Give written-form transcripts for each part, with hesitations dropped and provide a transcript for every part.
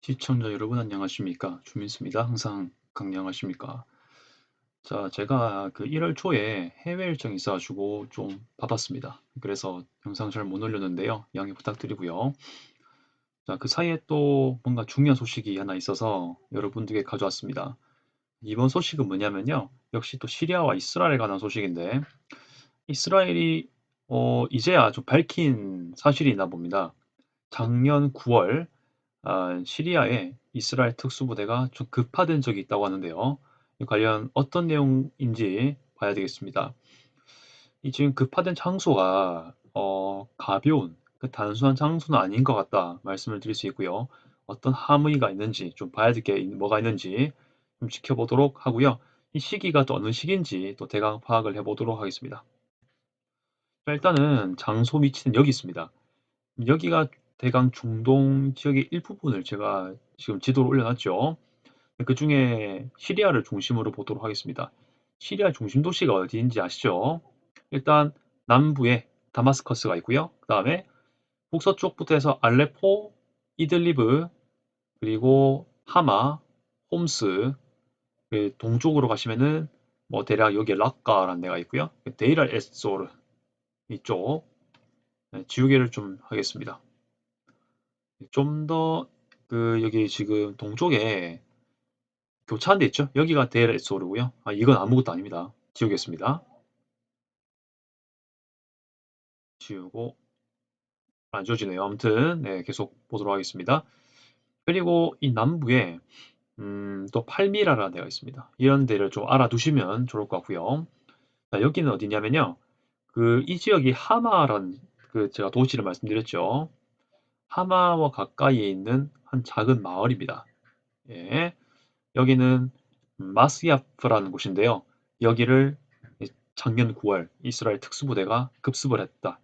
시청자 여러분 안녕하십니까? 주민수입니다. 항상 강령하십니까? 자, 제가 그 1월 초에 해외 일정이 있어가지고 좀 바빴습니다. 그래서 영상 잘 못 올렸는데요. 양해 부탁드리고요. 자, 그 사이에 또 뭔가 중요한 소식이 하나 있어서 여러분들께 가져왔습니다. 이번 소식은 뭐냐면요. 역시 또 시리아와 이스라엘에 관한 소식인데, 이스라엘이 이제야 좀 밝힌 사실이 있나 봅니다. 작년 9월 시리아에 이스라엘 특수부대가 좀 급파된 적이 있다고 하는데요. 이 관련 어떤 내용인지 봐야 되겠습니다. 이 지금 급파된 장소가 가벼운 그 단순한 장소는 아닌 것 같다 말씀을 드릴 수 있고요. 어떤 함의가 있는지 좀 봐야 될 게 뭐가 있는지 좀 지켜보도록 하고요. 이 시기가 또 어느 시기인지 또 대강 파악을 해보도록 하겠습니다. 자, 일단은 장소 위치는 여기 있습니다. 여기가 대강 중동 지역의 일부분을 제가 지금 지도로 올려놨죠. 그 중에 시리아를 중심으로 보도록 하겠습니다. 시리아 중심 도시가 어디인지 아시죠? 일단 남부에 다마스커스가 있고요. 그 다음에 북서쪽부터 해서 알레포, 이들리브, 그리고 하마, 홈스, 그 동쪽으로 가시면은 뭐 대략 여기 락카라는 데가 있고요. 데이르 알 에소르 이쪽 지우개를 좀 하겠습니다. 좀 더 그 여기 지금 동쪽에 교차한 데 있죠? 여기가 데일 에소르고요. 이건 아무것도 아닙니다. 지우겠습니다. 지우고 안 지워지네요. 아무튼 네, 계속 보도록 하겠습니다. 그리고 이 남부에 또 팔미라라는 데가 있습니다. 이런 데를 좀 알아두시면 좋을 것 같고요. 자, 여기는 어디냐면요. 그 이 지역이 하마라는 그 제가 도시를 말씀드렸죠. 하마와 가까이에 있는 한 작은 마을입니다. 예. 여기는 마스야프라는 곳인데요. 여기를 작년 9월 이스라엘 특수부대가 급습을 했다.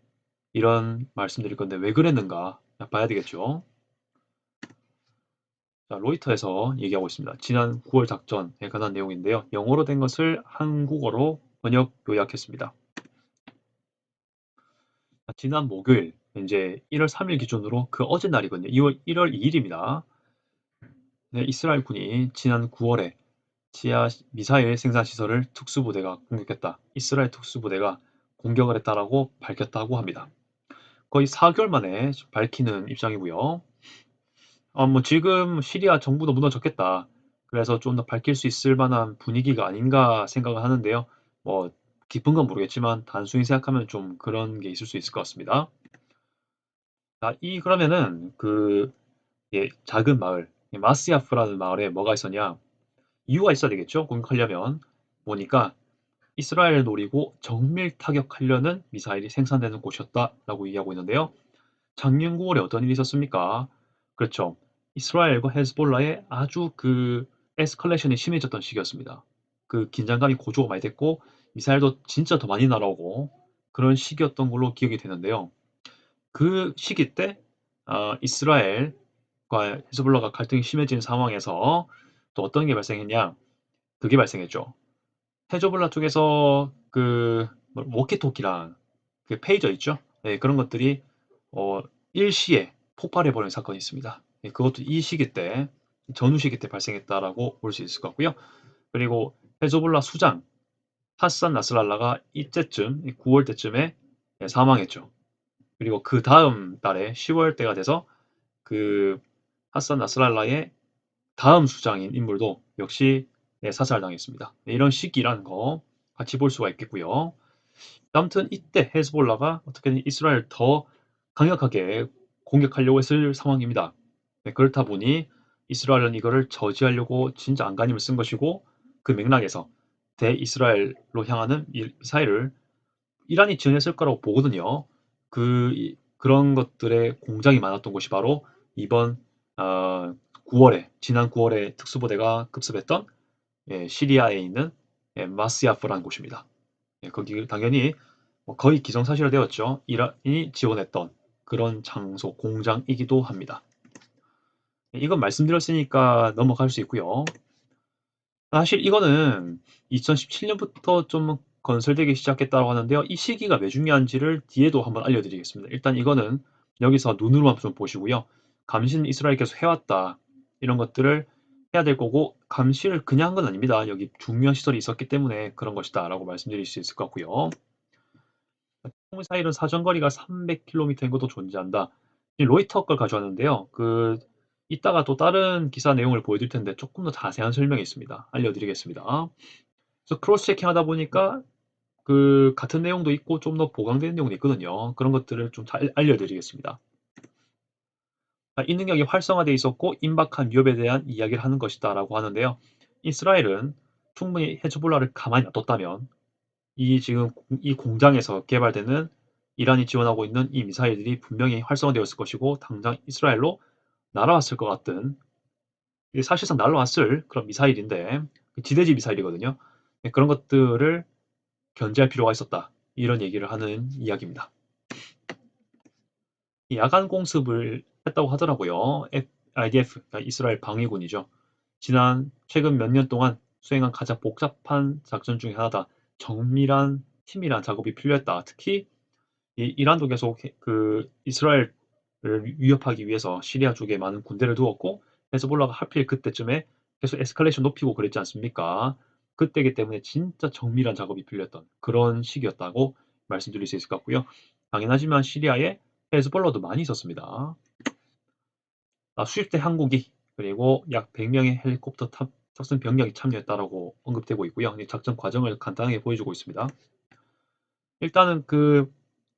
이런 말씀드릴 건데 왜 그랬는가 봐야 되겠죠. 자, 로이터에서 얘기하고 있습니다. 지난 9월 작전에 관한 내용인데요. 영어로 된 것을 한국어로 번역 요약했습니다. 지난 목요일 이제 1월 3일 기준으로 그 어제 날이거든요. 1월 2일입니다. 네, 이스라엘 군이 지난 9월에 지하 미사일 생산 시설을 특수부대가 공격했다. 이스라엘 특수부대가 공격을 했다라고 밝혔다고 합니다. 거의 4개월 만에 밝히는 입장이고요. 뭐 지금 시리아 정부도 무너졌겠다. 그래서 좀 더 밝힐 수 있을 만한 분위기가 아닌가 생각을 하는데요. 뭐 깊은 건 모르겠지만 단순히 생각하면 좀 그런 게 있을 수 있을 것 같습니다. 자, 그러면은 그 작은 마을 마스야프라는 마을에 뭐가 있었냐? 이유가 있어야 되겠죠? 공격하려면 보니까 이스라엘 노리고 정밀 타격하려는 미사일이 생산되는 곳이었다라고 이야기하고 있는데요. 작년 9월에 어떤 일이 있었습니까? 그렇죠. 이스라엘과 헤즈볼라의 아주 그 에스컬레이션이 심해졌던 시기였습니다. 그 긴장감이 고조가 많이 됐고 미사일도 진짜 더 많이 날아오고 그런 시기였던 걸로 기억이 되는데요. 그 시기 때 이스라엘과 헤즈볼라가 갈등이 심해진 상황에서 또 어떤 게 발생했냐? 그게 발생했죠. 헤즈볼라 쪽에서 그 워키토키랑 그 페이저 있죠? 네, 그런 것들이 어, 일시에 폭발해버린 사건이 있습니다. 예, 그것도 이 시기 때 전후 시기 때 발생했다라고 볼 수 있을 것 같고요. 그리고 헤즈볼라 수장 하산 나스랄라가 이때쯤 9월 때쯤에 사망했죠. 그리고 그 다음 달에 10월 때가 돼서 그 하산 나스랄라의 다음 수장인 인물도 역시 사살당했습니다. 네, 이런 시기라는 거 같이 볼 수가 있겠고요. 아무튼 이때 헤즈볼라가 어떻게든 이스라엘 더 강력하게 공격하려고 했을 상황입니다. 네, 그렇다 보니 이스라엘은 이거를 저지하려고 진짜 안간힘을 쓴 것이고 그 맥락에서 대이스라엘로 향하는 미사일을 이란이 지원했을 거라고 보거든요. 그런 것들의 공장이 많았던 곳이 바로 이번 9월에 지난 9월에 특수부대가 급습했던 시리아에 있는 마스야프라는 곳입니다. 거기 당연히 거의 기정사실화되었죠. 이란이 지원했던 그런 장소, 공장이기도 합니다. 이건 말씀드렸으니까 넘어갈 수 있고요. 사실 이거는 2017년부터 좀 건설되기 시작했다고 하는데요. 이 시기가 왜 중요한지를 뒤에도 한번 알려드리겠습니다. 일단 이거는 여기서 눈으로만 좀 보시고요. 감시는 이스라엘께서 해왔다. 이런 것들을 해야 될 거고 감시를 그냥 한 건 아닙니다. 여기 중요한 시설이 있었기 때문에 그런 것이다 라고 말씀드릴 수 있을 것 같고요. 핵미사일은 사정거리가 300km인 것도 존재한다. 이 로이터 걸 가져왔는데요. 이따가 또 다른 기사 내용을 보여드릴 텐데 조금 더 자세한 설명이 있습니다. 알려드리겠습니다. 그래서 크로스 체킹 하다 보니까 같은 내용도 있고 좀 더 보강된 내용도 있거든요. 그런 것들을 좀 잘 알려드리겠습니다. 이 능력이 활성화되어 있었고 임박한 위협에 대한 이야기를 하는 것이다 라고 하는데요. 이스라엘은 충분히 헤즈볼라를 가만히 놔뒀다면 지금 이 공장에서 개발되는 이란이 지원하고 있는 이 미사일들이 분명히 활성화되었을 것이고 당장 이스라엘로 날아왔을 것 같은 사실상 날아왔을 그런 미사일인데 지대지 미사일이거든요. 네, 그런 것들을 견제할 필요가 있었다. 이런 얘기를 하는 이야기입니다. 야간 공습을 했다고 하더라고요. IDF, 그러니까 이스라엘 방위군이죠. 최근 몇 년 동안 수행한 가장 복잡한 작전 중에 하나다. 정밀한 팀이란 작업이 필요했다. 특히 이란도 계속 이스라엘을 위협하기 위해서 시리아 쪽에 많은 군대를 두었고 헤즈볼라가 하필 그때쯤에 계속 에스컬레이션 높이고 그랬지 않습니까? 그때기 때문에 진짜 정밀한 작업이 필요했던 그런 시기였다고 말씀드릴 수 있을 것 같고요. 당연하지만 시리아에 헤즈볼라도 많이 있었습니다. 수십 대 항공기 그리고 약 100명의 헬리콥터 탑승 병력이 참여했다라고 언급되고 있고요. 작전 과정을 간단하게 보여주고 있습니다. 일단은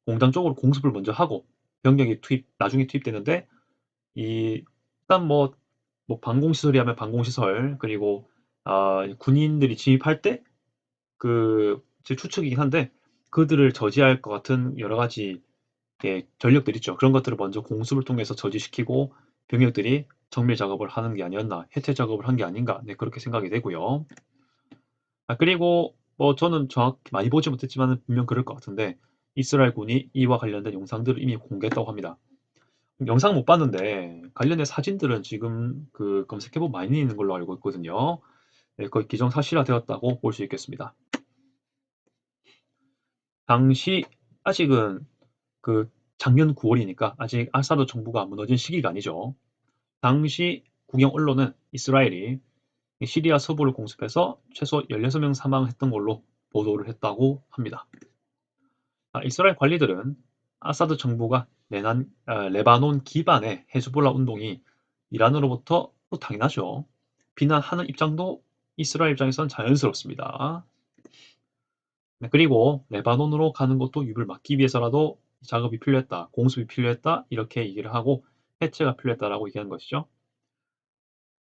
공장 쪽으로 공습을 먼저 하고 병력이 나중에 투입되는데 일단 방공시설이 하면 방공시설 그리고 군인들이 진입할 때 제 추측이긴 한데 그들을 저지할 것 같은 여러 가지 전력들 있죠. 그런 것들을 먼저 공습을 통해서 저지시키고 병력들이 정밀 작업을 하는 게 아니었나, 해체 작업을 한 게 아닌가, 네, 그렇게 생각이 되고요. 그리고 저는 정확히 많이 보지 못했지만 분명 그럴 것 같은데 이스라엘 군이 이와 관련된 영상들을 이미 공개했다고 합니다. 영상 못 봤는데 관련된 사진들은 지금 검색해보면 많이 있는 걸로 알고 있거든요. 네, 거의 기정사실화되었다고 볼 수 있겠습니다. 당시 아직은 작년 9월이니까 아직 아사드 정부가 무너진 시기가 아니죠. 당시 국영 언론은 이스라엘이 시리아 서부를 공습해서 최소 16명 사망했던 걸로 보도를 했다고 합니다. 이스라엘 관리들은 아사드 정부가 레바논 기반의 헤즈볼라 운동이 이란으로부터 또 당연하죠. 비난하는 입장도 이스라엘 입장에선 자연스럽습니다. 네, 그리고 레바논으로 가는 것도 유비를 막기 위해서라도 작업이 필요했다, 공습이 필요했다 이렇게 얘기를 하고 해체가 필요했다라고 얘기하는 것이죠.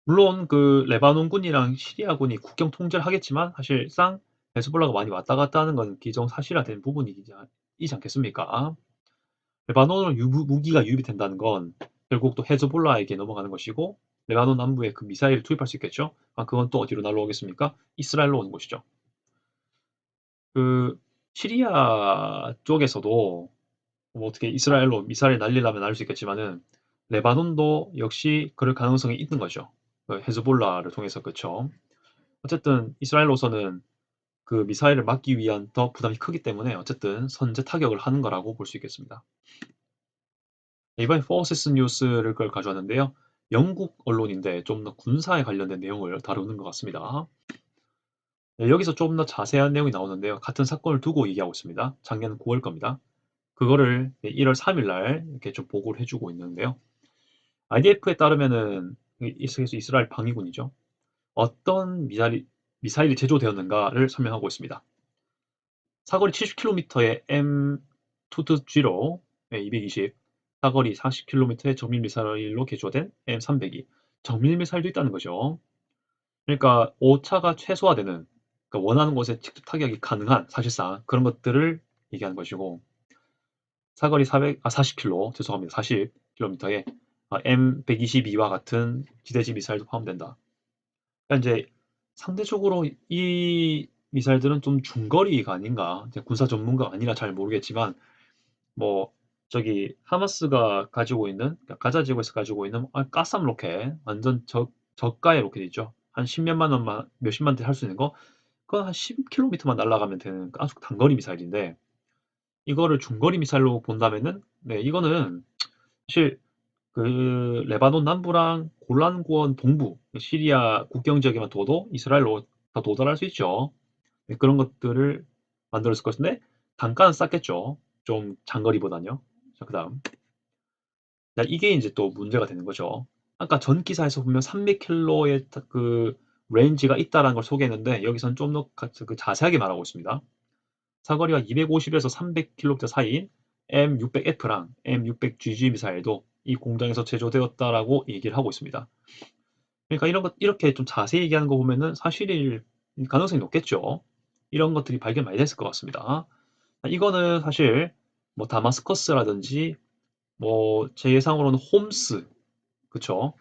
물론 레바논군이랑 시리아군이 국경 통제를 하겠지만 사실상 헤즈볼라가 많이 왔다 갔다 하는 건 기정사실화된 부분이지 않겠습니까? 레바논으로 무기가 유입된다는 건 결국 또 헤즈볼라에게 넘어가는 것이고 레바논 남부에 미사일을 투입할 수 있겠죠? 그건 또 어디로 날아오겠습니까? 이스라엘로 오는 것이죠. 시리아 쪽에서도 어떻게 이스라엘로 미사일 날리려면 날릴 수 있겠지만은 레바논도 역시 그럴 가능성이 있는 거죠. 헤즈볼라를 통해서 그렇죠. 어쨌든 이스라엘로서는 미사일을 막기 위한 더 부담이 크기 때문에 어쨌든 선제 타격을 하는 거라고 볼 수 있겠습니다. 이번에 포시스 뉴스를 가져왔는데요. 영국 언론인데 좀 더 군사에 관련된 내용을 다루는 것 같습니다. 네, 여기서 좀 더 자세한 내용이 나오는데요. 같은 사건을 두고 얘기하고 있습니다. 작년 9월 겁니다. 그거를 1월 3일 날 이렇게 좀 보고를 해주고 있는데요. IDF에 따르면은 이스라엘 방위군이죠. 어떤 미사일이 제조되었는가를 설명하고 있습니다. 사거리 70km의 M220, 220, 사거리 40km의 정밀 미사일로 개조된 M302, 정밀 미사일도 있다는 거죠. 그러니까 오차가 최소화되는, 그러니까 원하는 곳에 직접 타격이 가능한 사실상 그런 것들을 얘기하는 것이고, 사거리 40km, 죄송합니다. 40km에 M122와 같은 지대지 미사일도 포함된다. 그러니까 이제 상대적으로 이 미사일들은 좀 중거리가 아닌가. 군사 전문가가 아니라 잘 모르겠지만 뭐 하마스가 가지고 있는, 그러니까 가자 지구에서 가지고 있는 가삼 로켓, 완전 저가의 로켓이죠. 한 10몇만 원만, 몇십만 대 할 수 있는 거, 그건 한 10km만 날아가면 되는 아주 단거리 미사일인데 이거를 중거리 미사일로 본다면은 이거는 사실 레바논 남부랑 골란고원 동부, 시리아 국경 지역에만 둬도 이스라엘로 다 도달할 수 있죠. 네, 그런 것들을 만들었을 것인데 단가는 쌌겠죠. 좀 장거리보다는요. 자, 그다음. 자, 이게 이제 또 문제가 되는 거죠. 아까 전 기사에서 보면 300킬로의 그 레인지가 있다라는 걸 소개했는데 여기서는 좀 더 그 자세하게 말하고 있습니다. 사거리가 250에서 300km 사이인 M600F랑 M600GG 미사일도 이 공장에서 제조되었다라고 얘기를 하고 있습니다. 그러니까 이런 것 이렇게 좀 자세히 얘기하는 거 보면은 사실일 가능성이 높겠죠. 이런 것들이 발견 많이 됐을 것 같습니다. 이거는 사실 뭐 다마스커스라든지 뭐 제 예상으로는 홈스, 그쵸?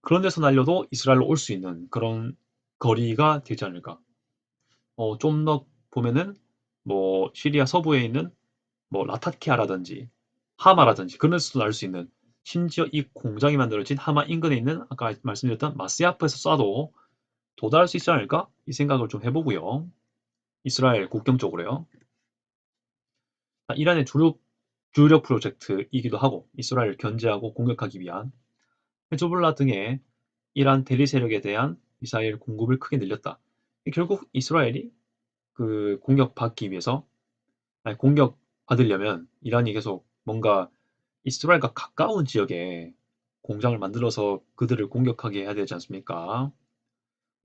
그런 데서 날려도 이스라엘로 올 수 있는 그런 거리가 되지 않을까. 좀 더 보면은 뭐 시리아 서부에 있는 뭐 라타키아라든지 하마라든지 그런 데서도 날 수 있는, 심지어 이 공장이 만들어진 하마 인근에 있는 아까 말씀드렸던 마스야프에서 쏴도 도달할 수 있지 않을까? 이 생각을 좀 해보고요. 이스라엘 국경 쪽으로요. 이란의 주력 프로젝트이기도 하고 이스라엘을 견제하고 공격하기 위한 헤즈볼라 등의 이란 대리 세력에 대한 미사일 공급을 크게 늘렸다. 결국 이스라엘이 그 공격받기 위해서, 아니, 공격받으려면 이란이 계속 뭔가 이스라엘과 가까운 지역에 공장을 만들어서 그들을 공격하게 해야 되지 않습니까?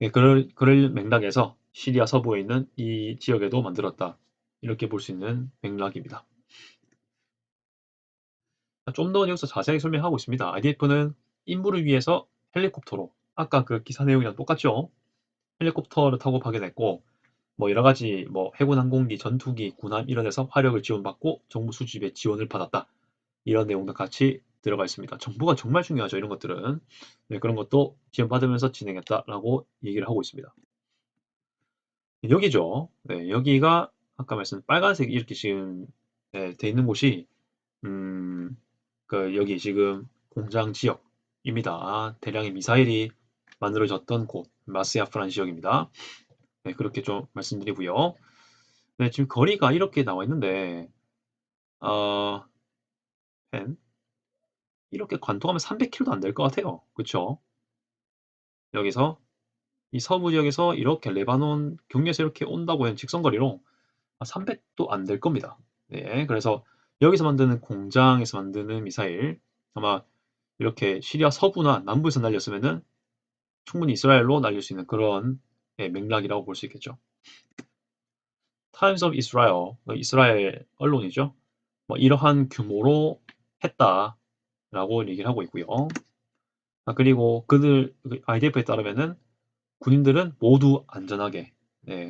예, 그럴 맥락에서 시리아 서부에 있는 이 지역에도 만들었다. 이렇게 볼 수 있는 맥락입니다. 좀 더 여기서 자세하게 설명하고 있습니다. IDF는 임무를 위해서 헬리콥터로, 아까 그 기사 내용이랑 똑같죠? 헬리콥터를 타고 파견했고, 뭐 여러 가지 뭐 해군 항공기, 전투기, 군함 이런 데서 화력을 지원받고 정부 수집에 지원을 받았다. 이런 내용도 같이 들어가 있습니다. 정보가 정말 중요하죠. 이런 것들은. 네, 그런 것도 지원받으면서 진행했다라고 얘기를 하고 있습니다. 여기죠. 네, 여기가 아까 말씀 빨간색 이렇게 지금 네, 돼 있는 곳이 음, 여기 지금 공장 지역입니다. 대량의 미사일이 만들어졌던 곳 마스야프라는 지역입니다. 네, 그렇게 좀 말씀드리고요. 네, 지금 거리가 이렇게 나와 있는데 어, 펜 이렇게 관통하면 300km도 안 될 것 같아요. 그쵸? 여기서 이 서부 지역에서 이렇게 레바논 경계에서 이렇게 온다고 하면 직선거리로 300도 안 될 겁니다. 네, 그래서 여기서 만드는 공장에서 만드는 미사일 아마 이렇게 시리아 서부나 남부에서 날렸으면은 충분히 이스라엘로 날릴 수 있는 그런 맥락이라고 볼 수 있겠죠. Times of Israel, 이스라엘 언론이죠. 뭐 이러한 규모로 했다라고 얘기를 하고 있고요. 그리고 그들 IDF에 따르면은 군인들은 모두 안전하게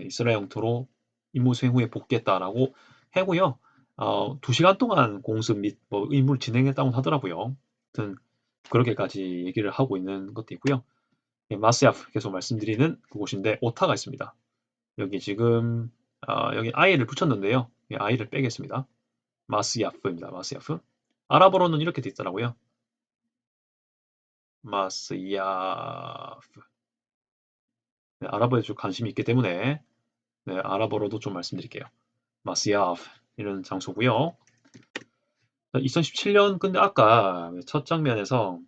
이스라엘 영토로 임무 수행 후에 복귀했다라고 하고요. 2시간 동안 공습 및 뭐 임무를 진행했다고 하더라고요. 아무튼 그렇게까지 얘기를 하고 있는 것도 있고요. 마스야프 계속 말씀드리는 그곳인데 오타가 있습니다. 여기 지금 여기 i를 붙였는데요. i를 빼겠습니다. 마스야프입니다. 마스야프. 아랍어로는 이렇게 돼 있더라고요. 마스야프. 네, 아랍어에 좀 관심이 있기 때문에 네, 아랍어로도 좀 말씀드릴게요. 마스야프 이런 장소고요. 2017년 근데 아까 첫 장면에서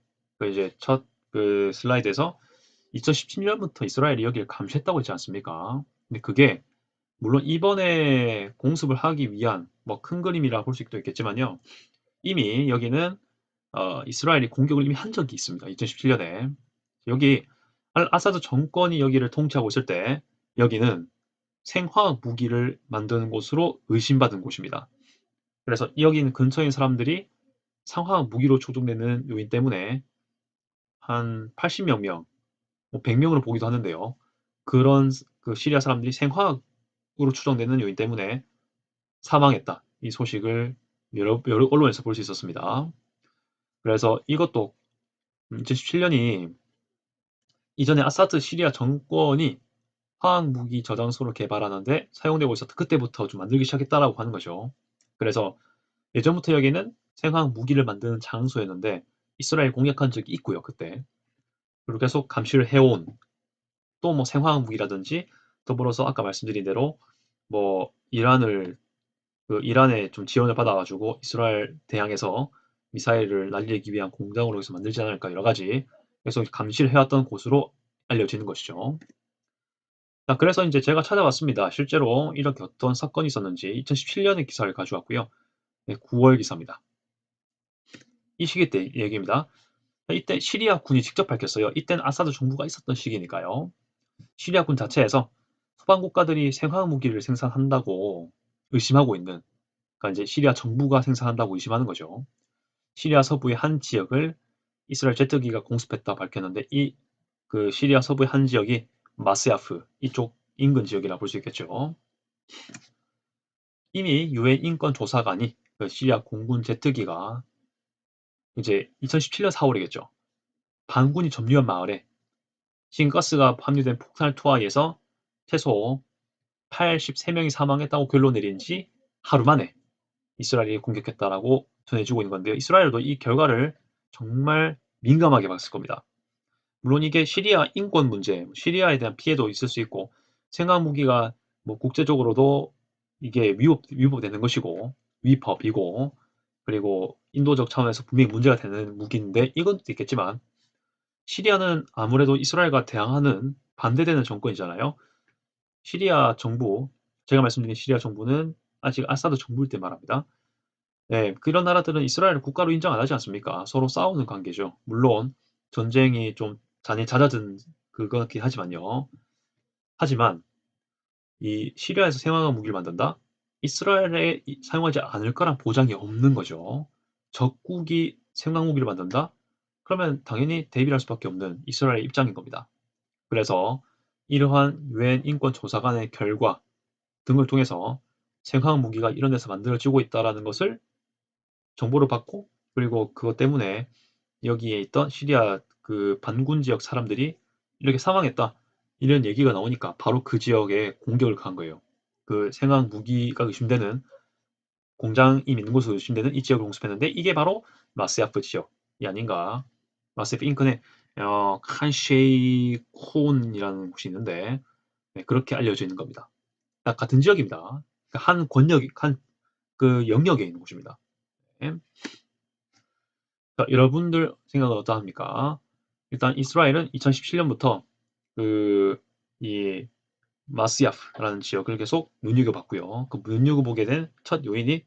이제 첫 그 슬라이드에서 2017년부터 이스라엘이 여기를 감시했다고 했지 않습니까? 근데 그게 물론 이번에 공습을 하기 위한 뭐 큰 그림이라 볼 수도 있겠지만요. 이미 여기는 이스라엘이 공격을 이미 한 적이 있습니다. 2017년에. 여기 아사드 정권이 여기를 통치하고 있을 때 여기는 생화학 무기를 만드는 곳으로 의심받은 곳입니다. 그래서 여기는 근처에 있는 사람들이 생화학 무기로 조종되는 요인 때문에 한 80여 명, 뭐 100명으로 보기도 하는데요. 그런 그 시리아 사람들이 생화학으로 추정되는 요인 때문에 사망했다. 이 소식을 여러 언론에서 볼 수 있었습니다. 그래서 이것도 2017년이 이전에 아사드 시리아 정권이 화학무기 저장소를 개발하는데 사용되고 있었다. 그때부터 좀 만들기 시작했다라고 하는 거죠. 그래서 예전부터 여기는 생화학 무기를 만드는 장소였는데 이스라엘 공격한 적이 있고요. 그때. 그리고 계속 감시를 해온 또 뭐 생화학 무기라든지 더불어서 아까 말씀드린 대로 뭐 이란의 좀 지원을 받아가지고 이스라엘 대항해서 미사일을 날리기 위한 공장으로 해서 만들지 않을까 여러 가지 그래서 감시를 해왔던 곳으로 알려지는 것이죠. 자, 그래서 이제 제가 찾아봤습니다. 실제로 이렇게 어떤 사건이 있었는지 2017년의 기사를 가져왔고요. 네, 9월 기사입니다. 이 시기 때 얘기입니다. 이때 시리아 군이 직접 밝혔어요. 이때는 아사드 정부가 있었던 시기니까요. 시리아 군 자체에서 서방 국가들이 생화학 무기를 생산한다고 의심하고 있는, 그러니까 이제 시리아 정부가 생산한다고 의심하는 거죠. 시리아 서부의 한 지역을 이스라엘 제트기가 공습했다 밝혔는데 이 그 시리아 서부의 한 지역이 마스야프 이쪽 인근 지역이라 볼 수 있겠죠. 이미 유엔 인권 조사관이 그 시리아 공군 제트기가 이제 2017년 4월이겠죠. 반군이 점유한 마을에 신가스가 함유된 폭탄을 투하해서 최소 83명이 사망했다고 결론 내린 지 하루 만에 이스라엘이 공격했다라고 전해지고 있는 건데요. 이스라엘도 이 결과를 정말 민감하게 봤을 겁니다. 물론 이게 시리아 인권 문제, 시리아에 대한 피해도 있을 수 있고 생화학 무기가 뭐 국제적으로도 이게 위법되는 것이고 위법이고 그리고 인도적 차원에서 분명히 문제가 되는 무기인데 이건 또 있겠지만 시리아는 아무래도 이스라엘과 대항하는 반대되는 정권이잖아요. 시리아 정부, 제가 말씀드린 시리아 정부는 아직 아사드 정부일 때 말합니다. 네, 그런 나라들은 이스라엘을 국가로 인정 안 하지 않습니까? 서로 싸우는 관계죠. 물론 전쟁이 좀 잦아든 그거긴 하지만요. 하지만 이 시리아에서 생화학 무기를 만든다? 이스라엘에 사용하지 않을 거란 보장이 없는 거죠. 적국이 생화학 무기를 만든다? 그러면 당연히 대비할 수밖에 없는 이스라엘의 입장인 겁니다. 그래서 이러한 유엔 인권 조사관의 결과 등을 통해서 생화학 무기가 이런 데서 만들어지고 있다라는 것을 정보를 받고 그리고 그것 때문에 여기에 있던 시리아 그 반군 지역 사람들이 이렇게 사망했다. 이런 얘기가 나오니까 바로 그 지역에 공격을 간 거예요. 그 생화학 무기가 의심되는 공장이 있는 곳으로 의심되는 이 지역을 공습했는데 이게 바로 마스야프 지역이 아닌가. 마스야프 인근에 칸쉐이콘이라는 곳이 있는데 네, 그렇게 알려져 있는 겁니다. 딱 같은 지역입니다. 그러니까 한 권역, 한 그 영역에 있는 곳입니다. 네. 자, 여러분들 생각은 어떠합니까? 일단 이스라엘은 2017년부터 그 이 마스야프라는 지역을 계속 눈여겨봤고요. 그 눈여겨보게 된 첫 요인이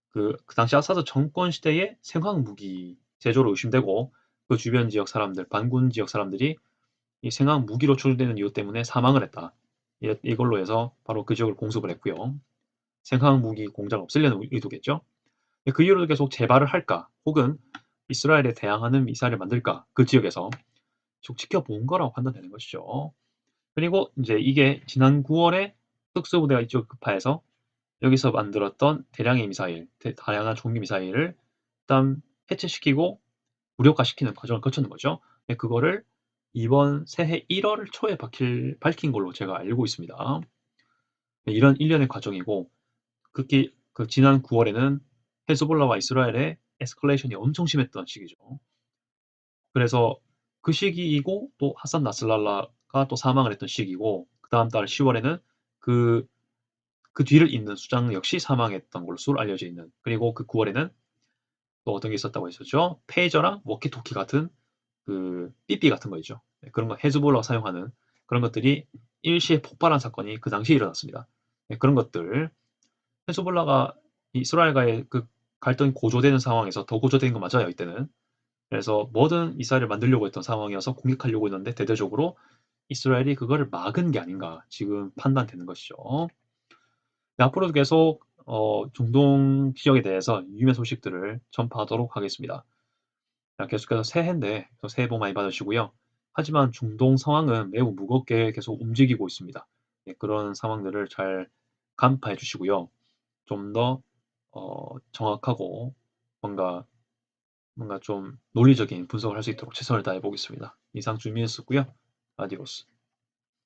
그 당시 아사드 정권 시대의 생화학 무기 제조로 의심되고 그 주변 지역 사람들, 반군 지역 사람들이 이 생화학 무기로 추정되는 이유 때문에 사망을 했다. 이걸로 해서 바로 그 지역을 공습을 했고요. 생화학 무기 공장을 없애려는 의도겠죠. 그 이후로 계속 재발을 할까, 혹은 이스라엘에 대항하는 미사일을 만들까, 그 지역에서 쭉 지켜본 거라고 판단되는 것이죠. 그리고 이제 이게 지난 9월에 특수부대가 이쪽을 급파해서 여기서 만들었던 대량의 미사일, 다양한 종류 미사일을 일단 해체시키고 무력화시키는 과정을 거쳤는 거죠. 그거를 이번 새해 1월 초에 밝힌 걸로 제가 알고 있습니다. 이런 일련의 과정이고, 특히 그 지난 9월에는 헤즈볼라와 이스라엘의 에스컬레이션이 엄청 심했던 시기죠. 그래서 그 시기이고 또 하산 나스랄라가 또 사망을 했던 시기고 그 다음 달 10월에는 그, 그 뒤를 잇는 수장 역시 사망했던 걸로 알려져 있는, 그리고 그 9월에는 또 어떤 게 있었다고 했었죠? 페이저랑 워키토키 같은 그 삐삐 같은 거 있죠. 네, 그런 거 헤즈볼라가 사용하는 그런 것들이 일시에 폭발한 사건이 그 당시에 일어났습니다. 네, 그런 것들 헤즈볼라가 이스라엘과의 그 갈등이 고조되는 상황에서 더 고조된 거 맞아요, 이때는. 그래서 뭐든 미사일을 만들려고 했던 상황이어서 공격하려고 했는데 대대적으로 이스라엘이 그거를 막은 게 아닌가 지금 판단되는 것이죠. 네, 앞으로도 계속 중동 지역에 대해서 유의미한 소식들을 전파하도록 하겠습니다. 자, 계속해서 새해인데 새해 복 많이 받으시고요. 하지만 중동 상황은 매우 무겁게 계속 움직이고 있습니다. 네, 그런 상황들을 잘 간파해 주시고요. 좀 더 정확하고 뭔가 좀 논리적인 분석을 할 수 있도록 최선을 다해 보겠습니다. 이상 주민이었고요. 아디오스.